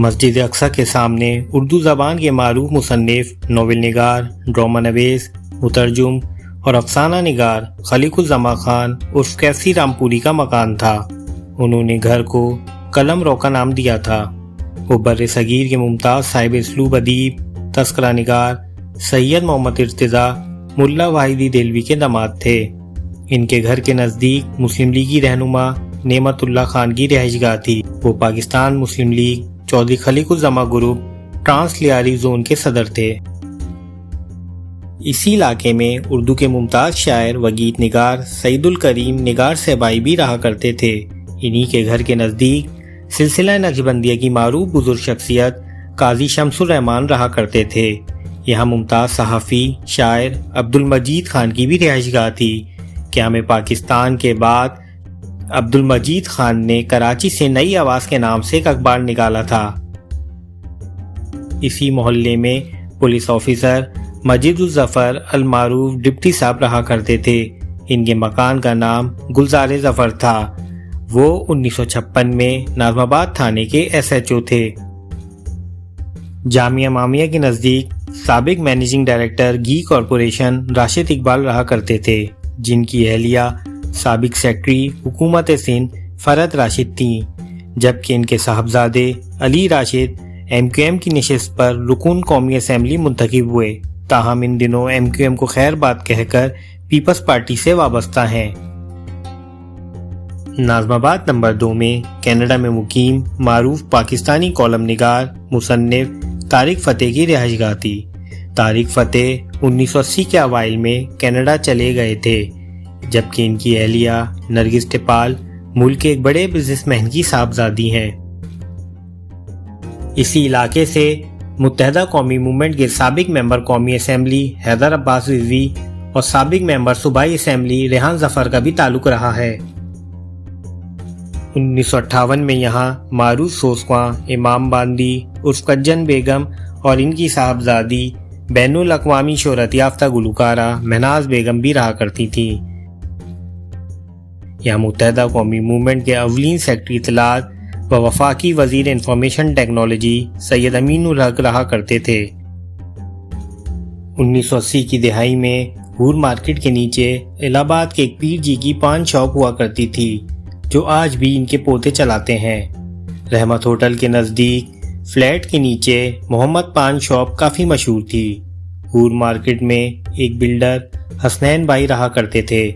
مسجد اقصی کے سامنے اردو زبان کے معروف مصنف، ناول نگار، ڈرامہ نویس، مترجم اور افسانہ نگار خلیق الزما خان عرف کیسی رامپوری کا مکان تھا۔ انہوں نے گھر کو قلم رو کا نام دیا تھا۔ وہ بر صغیر کے ممتاز صاحب اسلوب ادیب، تذکرہ نگار سید محمد ارتضیٰ ملا واحدی دہلوی کے داماد تھے۔ ان کے گھر کے نزدیک مسلم لیگی رہنما نعمت اللہ خان کی رہائش گاہ تھی۔ وہ Pakistan Muslim League Chaudhry Khaliq Uzzaman group trans Lyari zone کے صدر تھے۔ اسی علاقے میں اردو کے ممتاز شاعر و گیت نگار سعید الکریم نگار صاحبائی بھی رہا کرتے تھے۔ انہی کے گھر کے نزدیک سلسلہ نقشبندیہ کی معروف بزرگ شخصیت قاضی شمس الرحمان رہا کرتے تھے۔ یہاں ممتاز صحافی شاعر عبد المجید خان کی بھی رہائش گاہ تھی۔ قیام پاکستان کے بعد عبد المجید خان نے کراچی سے نئی آواز کے نام سے ایک اخبار نکالا تھا۔ اسی محلے میں پولیس آفیسر مجید الظفر المعروف ڈپٹی صاحب رہا کرتے تھے۔ ان کے مکان کا نام گلزار ظفر تھا۔ وہ 1956 میں ناظم آباد تھانے کے SHO تھے۔ جامعہ امامیہ کے نزدیک سابق مینیجنگ ڈائریکٹر گھی کارپوریشن راشد اقبال رہا کرتے تھے، جن کی اہلیہ سابق سیکرٹری حکومت سندھ فرحت راشد تھیں، جبکہ ان کے صاحبزادے علی راشد MQM کی نشست پر رکن قومی اسمبلی منتخب ہوئے، تاہم ان دنوں MQM کو خیر بات کہہ کر پیپلز پارٹی سے وابستہ ہیں۔ ناظم آباد نمبر 2 میں کینیڈا میں مقیم معروف پاکستانی کالم نگار مصنف طارق فتح کی رہائش گاہ تھی۔ طارق فتح 1980 کے اوائل میں کینیڈا چلے گئے تھے، جبکہ ان کی اہلیہ نرگس ٹپال ملک کے ایک بڑے بزنس مین کی صاحبزادی ہیں۔ اسی علاقے سے متحدہ قومی موومنٹ کے سابق ممبر قومی اسمبلی حیدر عباس رضوی اور سابق ممبر صوبائی اسمبلی ریحان ظفر کا بھی تعلق رہا ہے۔ 1958 میں یہاں معروف سوسکواں امام باندی عرف کجن بیگم اور ان کی صاحبزادی بین الاقوامی شہرت یافتہ گلوکارہ مہناز بیگم بھی رہا کرتی تھیں۔ یہاں متحدہ قومی موومنٹ کے اولین سیکرٹری اطلاعات و وفاقی وزیر انفارمیشن ٹیکنالوجی سید امین الحق رہا کرتے تھے۔ 1980 کی دہائی میں ہور مارکیٹ کے نیچے الہ آباد کے ایک پیر جی کی پان شاپ ہوا کرتی تھی، جو آج بھی ان کے پوتے چلاتے ہیں۔ رحمت ہوٹل کے نزدیک فلیٹ کے نیچے محمد پان شاپ کافی مشہور تھی۔ ہور مارکیٹ میں ایک بلڈر حسنین بھائی رہا کرتے تھے،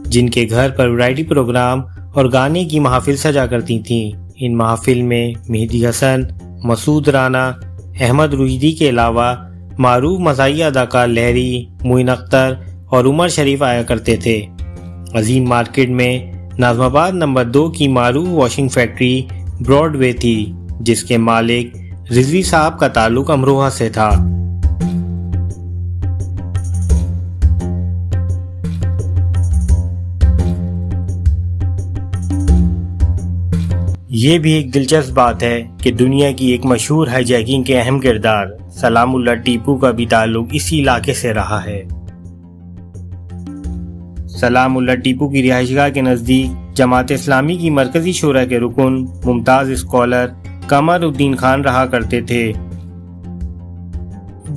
جن کے گھر پر ورائٹی پروگرام اور گانے کی محافل سجا کرتی تھیں۔ ان محافل میں مہدی حسن، مسعود رانا، احمد رشدی کے علاوہ معروف مزاحیہ اداکار لہری، معین اختر اور عمر شریف آیا کرتے تھے۔ عظیم مارکیٹ میں ناظم آباد نمبر 2 کی معروف واشنگ فیکٹری براڈ وے تھی، جس کے مالک رضوی صاحب کا تعلق امروہہ سے تھا۔ یہ بھی ایک دلچسپ بات ہے کہ دنیا کی ایک مشہور ہائی جیکنگ کے اہم کردار سلام اللہ ٹیپو کا بھی تعلق اسی علاقے سے رہا ہے۔ سلام اللہ ٹیپو کی رہائش گاہ کے نزدیک جماعت اسلامی کی مرکزی شورا کے رکن ممتاز اسکالر قمر الدین خان رہا کرتے تھے۔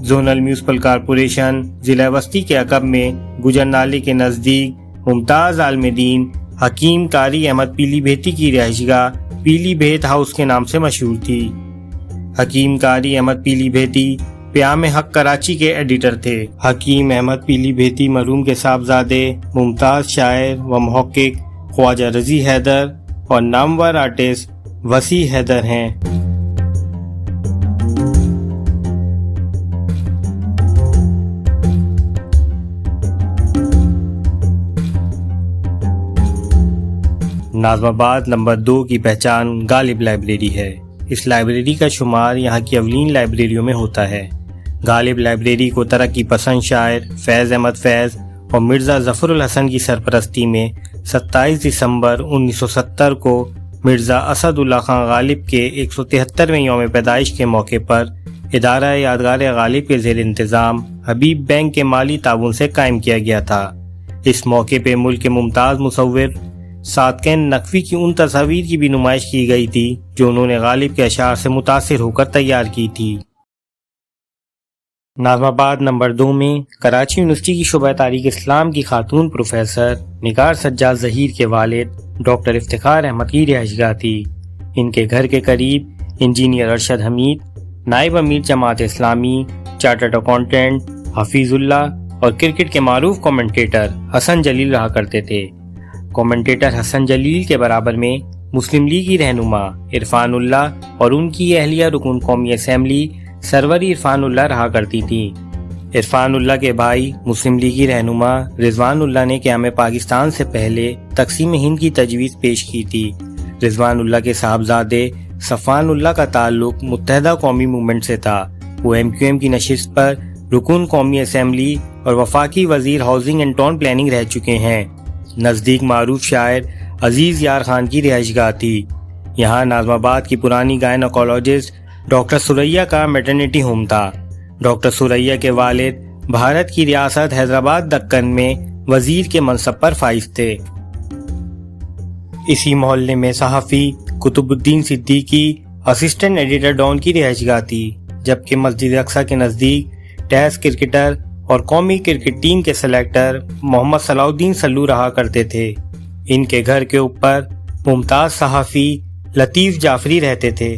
زونل میونسپل کارپوریشن ضلع وسطی کے عقب میں گجر نالے کے نزدیک ممتاز عالم دین حکیم قاری احمد پیلی بھیتی کی رہائش گاہ پیلی بھیت ہاؤس کے نام سے مشہور تھی۔ حکیم قاری احمد پیلی بھیتی پیام حق کراچی کے ایڈیٹر تھے۔ حکیم احمد پیلی بھیتی مرحوم کے صاحبزادے ممتاز شاعر و محقق خواجہ رضی حیدر اور نامور آرٹسٹ وسیع حیدر ہیں۔ ناظم آباد نمبر 2 کی پہچان غالب لائبریری ہے۔ اس لائبریری کا شمار یہاں کی اولین لائبریریوں میں ہوتا ہے۔ غالب لائبریری کو ترقی پسند شاعر فیض احمد فیض اور مرزا ظفر الحسن کی سرپرستی میں 27 دسمبر 1970 کو مرزا اسد اللہ خان غالب کے 173ویں یوم پیدائش کے موقع پر ادارہ یادگار غالب کے زیر انتظام حبیب بینک کے مالی تعاون سے قائم کیا گیا تھا۔ اس موقع پہ ملک کے ممتاز مصور صادقین نقوی کی ان تصاویر کی بھی نمائش کی گئی تھی جو انہوں نے غالب کے اشعار سے متاثر ہو کر تیار کی تھی۔ ناظم آباد نمبر 2 میں کراچی یونیورسٹی کی شعبہ تاریخ اسلام کی خاتون پروفیسر نگار سجاد ظہیر کے والد ڈاکٹر افتخار احمد کی رہائش گاہ تھی۔ ان کے گھر کے قریب انجینئر ارشد حمید، نائب امیر جماعت اسلامی، چارٹرڈ اکاؤنٹنٹ حفیظ اللہ اور کرکٹ کے معروف کمنٹیٹر حسن جلیل رہا کرتے تھے۔ کمنٹیٹر حسن جلیل کے برابر میں مسلم لیگ کی رہنما عرفان اللہ اور ان کی اہلیہ رکن قومی اسمبلی سروری عرفان اللہ رہا کرتی تھی۔ عرفان اللہ کے بھائی مسلم لیگی رہنما رضوان اللہ نے قیام پاکستان سے پہلے تقسیم ہند کی تجویز پیش کی تھی۔ رضوان اللہ کے صاحبزادے صفوان اللہ کا تعلق متحدہ قومی موومنٹ سے تھا۔ وہ MQM کی نشست پر رکن قومی اسمبلی اور وفاقی وزیر ہاؤسنگ اینڈ ٹاؤن پلاننگ رہ چکے ہیں۔ نزدیک معروف شاعر عزیز یار خان کی رہائش گاہ تھی۔ یہاں ناظم آباد کی پرانی گائنوکولوجسٹ ڈاکٹر سریا کا میٹرنیٹی ہوم تھا۔ ڈاکٹر سریا کے والد بھارت کی ریاست حیدرآباد دکن میں وزیر کے منصب پر فائز تھے۔ اسی محلے میں صحافی قطب الدین صدیقی اسسٹنٹ ایڈیٹر ڈان کی رہائش گاہ تھی، جبکہ مسجد اقصی کے نزدیک ٹیسٹ کرکٹر اور قومی کرکٹ ٹیم کے سلیکٹر محمد صلاح الدین سلو رہا کرتے تھے۔ ان کے گھر کے اوپر ممتاز صحافی لطیف جعفری رہتے تھے۔